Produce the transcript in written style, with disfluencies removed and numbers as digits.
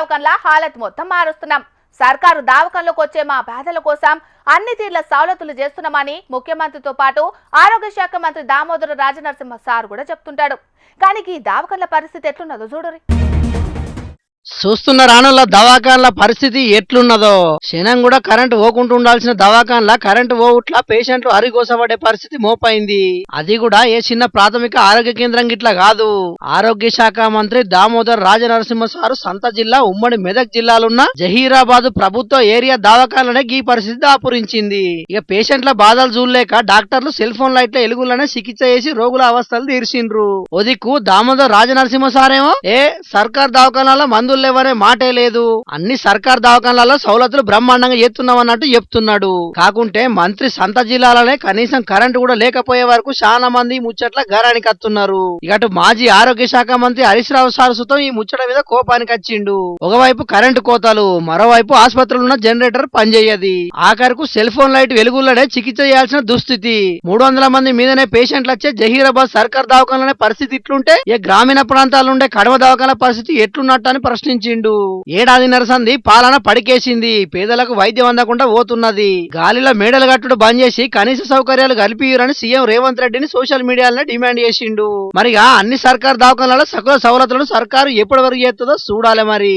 దవాఖాన్ల హాలత్ మొత్తం మారుస్తున్నాం. సర్కారు దవాఖాన్లకు వచ్చే మా బాధల కోసం అన్ని తీర్ల సౌలతులు చేస్తున్నామని ముఖ్యమంత్రితో పాటు ఆరోగ్య శాఖ మంత్రి దామోదర రాజనరసింహ సార్ కూడా చెప్తుంటాడు. కానీ ఈ దవాఖాన్ల పరిస్థితి ఎట్లున్నదో చూడరి. చూస్తున్న రానుల దవాఖాన్ల పరిస్థితి ఎట్లున్నదో. క్షణం కూడా కరెంటు పోకుండా ఉండాల్సిన దవాఖాన్ల కరెంటు పోవుట్లా పేషెంట్లు అరిగోసపడే పరిస్థితి మోపైంది. అది కూడా ఏ చిన్న ప్రాథమిక ఆరోగ్య కేంద్రం గిట్లా కాదు. ఆరోగ్య శాఖ మంత్రి దామోదర్ రాజనరసింహ సారు సంత జిల్లా ఉమ్మడి మెదక్ జిల్లాలున్న జహీరాబాద్ ప్రభుత్వ ఏరియా దవాఖాన్లనే ఈ పరిస్థితి దాపురించింది. ఇక పేషెంట్ల బాధలు చూడలేక డాక్టర్లు సెల్ ఫోన్ లైట్ల ఎలుగులనే చికిత్స చేసి రోగుల అవస్థలు తీర్చిండ్రు. ఒదిక్కు దామోదర్ రాజనరసింహ సారేమో సర్కార్ దవాఖానాల మందు లేవనే మాటే లేదు, అన్ని సర్కార్ దవాఖానాలలో సౌలతులు బ్రహ్మాండంగా చేస్తున్నామన్నట్టు చెప్తున్నాడు. కాకుంటే మంత్రి సంత జిల్లాలనే కనీసం కరెంటు కూడా లేకపోయే వరకు చాలా మంది ముచ్చట్ల గరానికి వస్తున్నారు. ఇటు మాజీ ఆరోగ్య శాఖ మంత్రి హరీష్ రావు సారసుతో ఈ ముచ్చట మీద కోపానికి వచ్చిండు. ఒకవైపు కరెంటు కోతలు, మరోవైపు ఆసుపత్రులున్న జనరేటర్ పనిచేయది, ఆఖరుకు సెల్ ఫోన్ లైట్ వెలుగులనే చికిత్స చేయాల్సిన దుస్థితి. 300 మంది మీదనే పేషెంట్లు వచ్చే జహీరాబాద్ సర్కార్ దవాఖానాలనే పరిస్థితి ఇట్లుంటే ఇక గ్రామీణ ప్రాంతాలుండే కడమ దవాఖాన పరిస్థితి ఎట్లున్నట్టు అని ప్రశ్నించిండు. ఏడాదిన్నర సంది పాలన పడికేసింది, పేదలకు వైద్యం అందకుండా పోతున్నది. గాలిలో మేడలు కట్టుడు బంద్ చేసి కనీస సౌకర్యాలు కలిపియరని సీఎం రేవంత్ రెడ్డిని సోషల్ మీడియాలో డిమాండ్ చేసిండు. మరిగా అన్ని సర్కారు దవాఖానాలలో సకల సౌలతులను సర్కారు ఎప్పటి వరకు చేస్తుందో చూడాలి మరి.